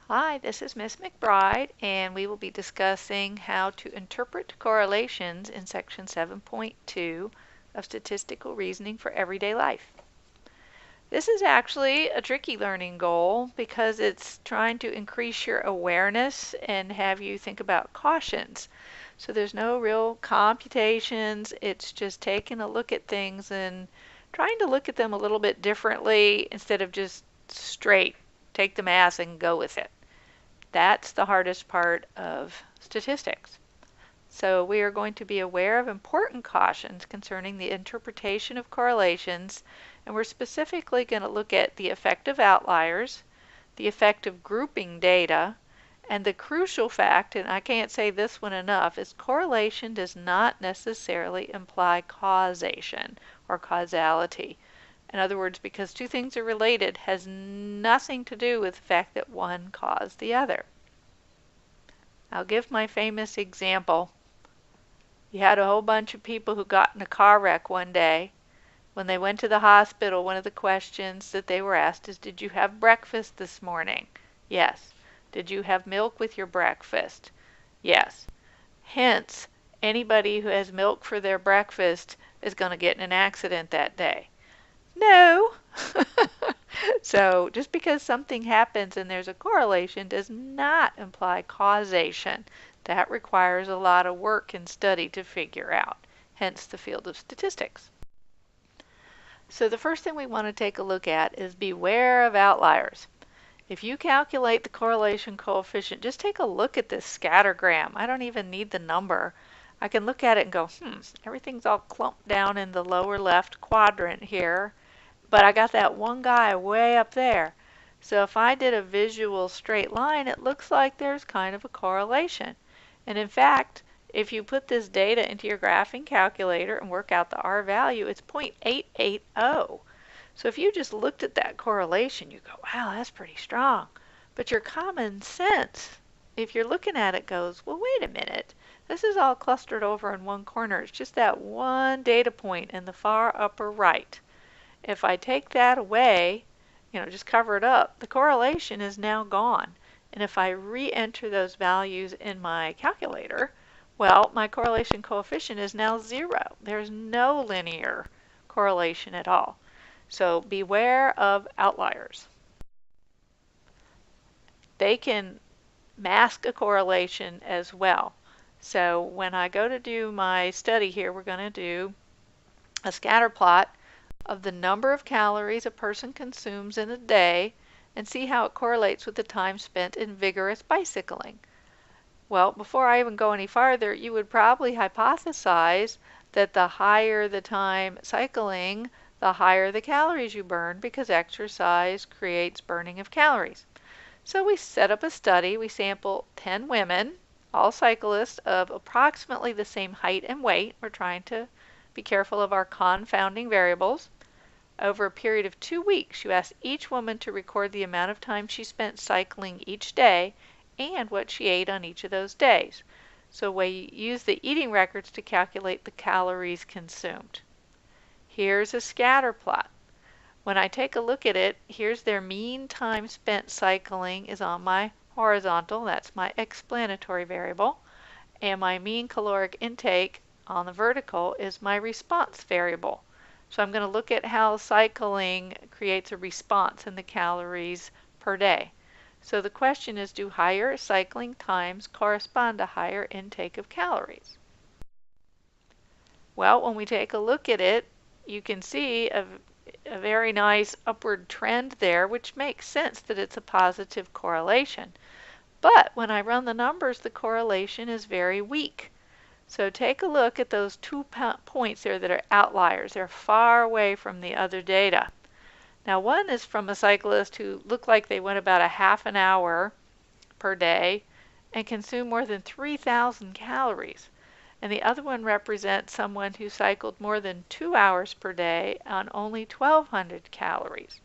Hi, this is Miss McBride, and we will be discussing how to interpret correlations in Section 7.2 of Statistical Reasoning for Everyday Life. This is actually a tricky learning goal because it's trying to increase your awareness and have you think about cautions. So there's no real computations, it's just taking a look at things and trying to look at them a little bit differently instead of just straight take the math and go with it. That's the hardest part of statistics. So we are going to be aware of important cautions concerning the interpretation of correlations, and we're specifically going to look at the effect of outliers, the effect of grouping data, and the crucial fact, and I can't say this one enough, is correlation does not necessarily imply causation or causality. In other words, because two things are related has nothing to do with the fact that one caused the other. I'll give my famous example. You had a whole bunch of people who got in a car wreck one day. When they went to the hospital, one of the questions that they were asked is, did you have breakfast this morning? Yes. Did you have milk with your breakfast? Yes. Hence, anybody who has milk for their breakfast is going to get in an accident that day. No. So just because something happens and there's a correlation does not imply causation. That requires a lot of work and study to figure out, hence the field of statistics. So the first thing we want to take a look at is beware of outliers. If you calculate the correlation coefficient, just take a look at this scattergram. I don't even need the number. I can look at it and go, everything's all clumped down in the lower left quadrant here. But I got that one guy way up there. So if I did a visual straight line, it looks like there's kind of a correlation. And in fact, if you put this data into your graphing calculator and work out the R value, it's 0.880. So if you just looked at that correlation, you go, wow, that's pretty strong. But your common sense, if you're looking at it, goes, well, wait a minute. This is all clustered over in one corner. It's just that one data point in the far upper right. If I take that away, just cover it up, the correlation is now gone. And if I re-enter those values in my calculator, well, my correlation coefficient is now 0. There's no linear correlation at all. So beware of outliers. They can mask a correlation as well. So when I go to do my study here, we're going to do a scatter plot of the number of calories a person consumes in a day and see how it correlates with the time spent in vigorous bicycling. Well, before I even go any farther, you would probably hypothesize that the higher the time cycling, the higher the calories you burn because exercise creates burning of calories. So we set up a study. We sample 10 women, all cyclists of approximately the same height and weight. We're trying to be careful of our confounding variables. Over a period of 2 weeks, you ask each woman to record the amount of time she spent cycling each day and what she ate on each of those days. So we use the eating records to calculate the calories consumed. Here's a scatter plot. When I take a look at it, here's their mean time spent cycling is on my horizontal, that's my explanatory variable, and my mean caloric intake on the vertical is my response variable. So I'm going to look at how cycling creates a response in the calories per day. So the question is, do higher cycling times correspond to higher intake of calories? Well, when we take a look at it, you can see a very nice upward trend there, which makes sense that it's a positive correlation. But when I run the numbers, the correlation is very weak. So take a look at those 2 points there that are outliers. They're far away from the other data. Now one is from a cyclist who looked like they went about a half an hour per day and consumed more than 3,000 calories. And the other one represents someone who cycled more than 2 hours per day on only 1,200 calories.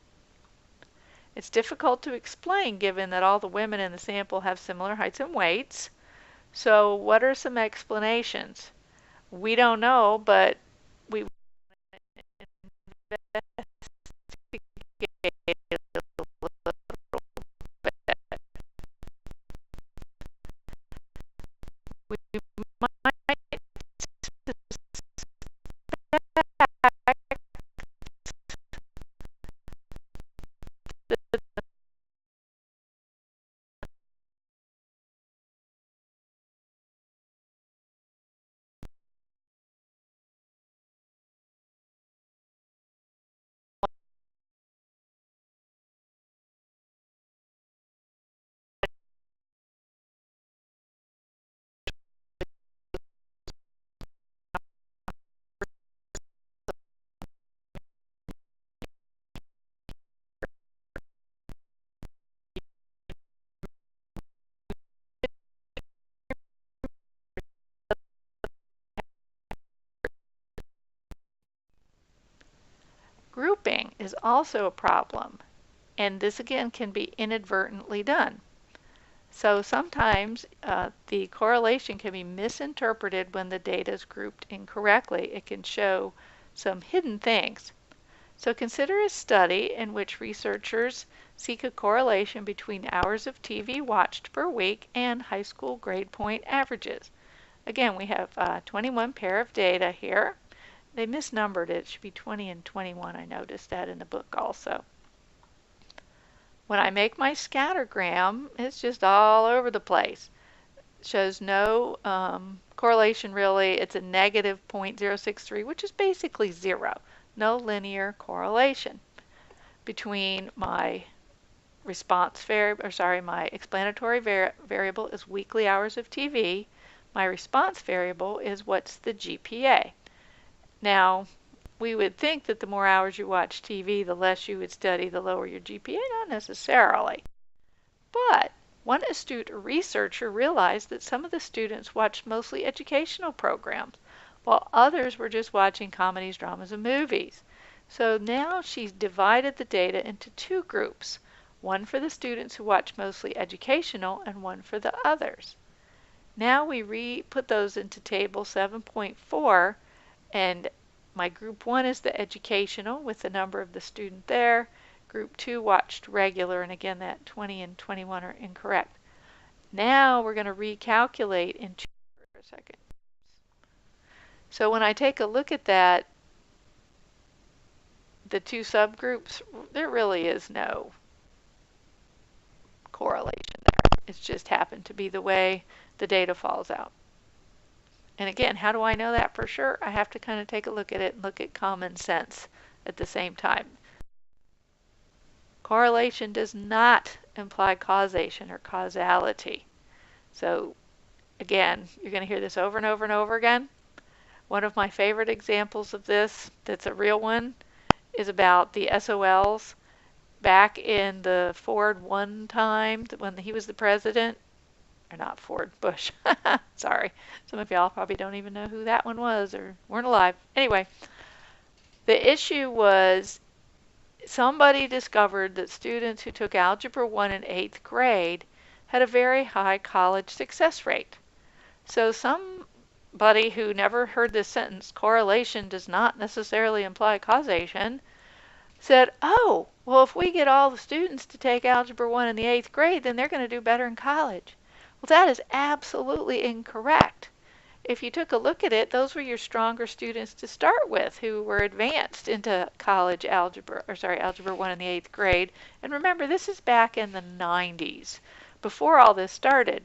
It's difficult to explain given that all the women in the sample have similar heights and weights. So what are some explanations? We don't know, but we investigate a little bit. we might grouping is also a problem, and this again can be inadvertently done. So sometimes the correlation can be misinterpreted when the data is grouped incorrectly. It can show some hidden things. So consider a study in which researchers seek a correlation between hours of TV watched per week and high school grade point averages. Again, we have 21 pair of data here. They misnumbered it. It should be 20 and 21. I noticed that in the book also. When I make my scattergram, it's just all over the place. It shows no correlation really. It's a negative 0.063, which is basically zero. No linear correlation between my my explanatory variable is weekly hours of TV. My response variable is what's the GPA. Now, we would think that the more hours you watch TV, the less you would study, the lower your GPA. Not necessarily. But one astute researcher realized that some of the students watched mostly educational programs, while others were just watching comedies, dramas, and movies. So now she's divided the data into two groups, one for the students who watch mostly educational and one for the others. Now we put those into table 7.4, and my group 1 is the educational with the number of the student there. Group 2 watched regular, and again that 20 and 21 are incorrect. Now we're going to recalculate in for a second. So when I take a look at that, the two subgroups, there really is no correlation there. It's just happened to be the way the data falls out. And again, how do I know that for sure? I have to kind of take a look at it and look at common sense at the same time. Correlation does not imply causation or causality. So again, you're going to hear this over and over and over again. One of my favorite examples of this, that's a real one, is about the SOLs back in the Ford one time when he was the president. Or not Ford, Bush. Sorry. Some of y'all probably don't even know who that one was or weren't alive. Anyway, the issue was somebody discovered that students who took Algebra 1 in 8th grade had a very high college success rate. So somebody who never heard this sentence, correlation does not necessarily imply causation, said, oh, well, if we get all the students to take Algebra 1 in the 8th grade, then they're going to do better in college. Well, that is absolutely incorrect. If you took a look at it, those were your stronger students to start with who were advanced into college algebra, Algebra 1 in the 8th grade. And remember, this is back in the 90s, before all this started.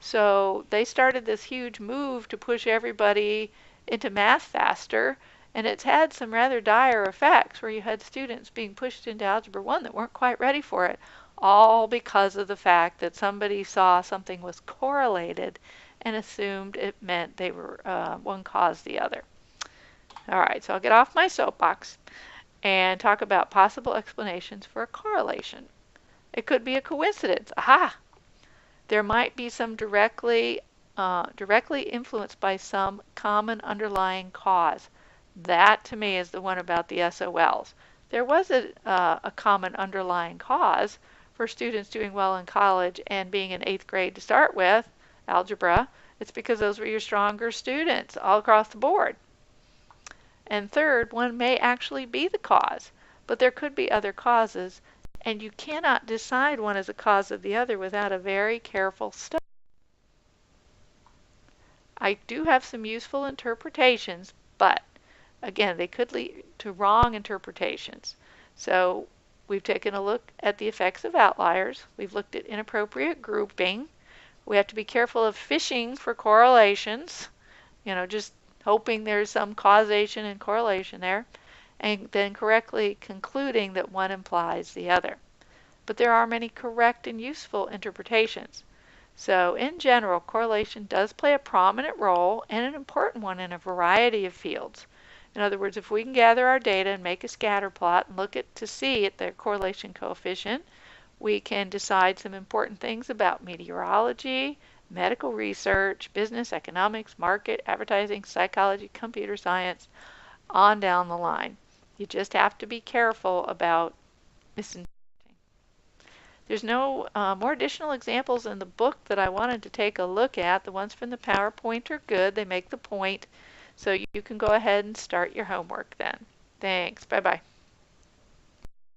So they started this huge move to push everybody into math faster, and it's had some rather dire effects where you had students being pushed into Algebra 1 that weren't quite ready for it, all because of the fact that somebody saw something was correlated and assumed it meant they were one caused the other. All right, so I'll get off my soapbox and talk about possible explanations for a correlation. It could be a coincidence. Aha! There might be some directly influenced by some common underlying cause. That, to me, is the one about the SOLs. There was a common underlying cause for students doing well in college and being in 8th grade to start with, algebra. It's because those were your stronger students all across the board. And third, one may actually be the cause, but there could be other causes, and you cannot decide one as a cause of the other without a very careful study. I do have some useful interpretations, but again, they could lead to wrong interpretations. So we've taken a look at the effects of outliers. We've looked at inappropriate grouping. We have to be careful of fishing for correlations, just hoping there's some causation and correlation there, and then correctly concluding that one implies the other. But there are many correct and useful interpretations. So in general, correlation does play a prominent role and an important one in a variety of fields. In other words, if we can gather our data and make a scatter plot and look to see at their correlation coefficient, we can decide some important things about meteorology, medical research, business, economics, market, advertising, psychology, computer science, on down the line. You just have to be careful about misinterpreting. There's no more additional examples in the book that I wanted to take a look at. The ones from the PowerPoint are good. They make the point. So you can go ahead and start your homework then. Thanks. Bye-bye.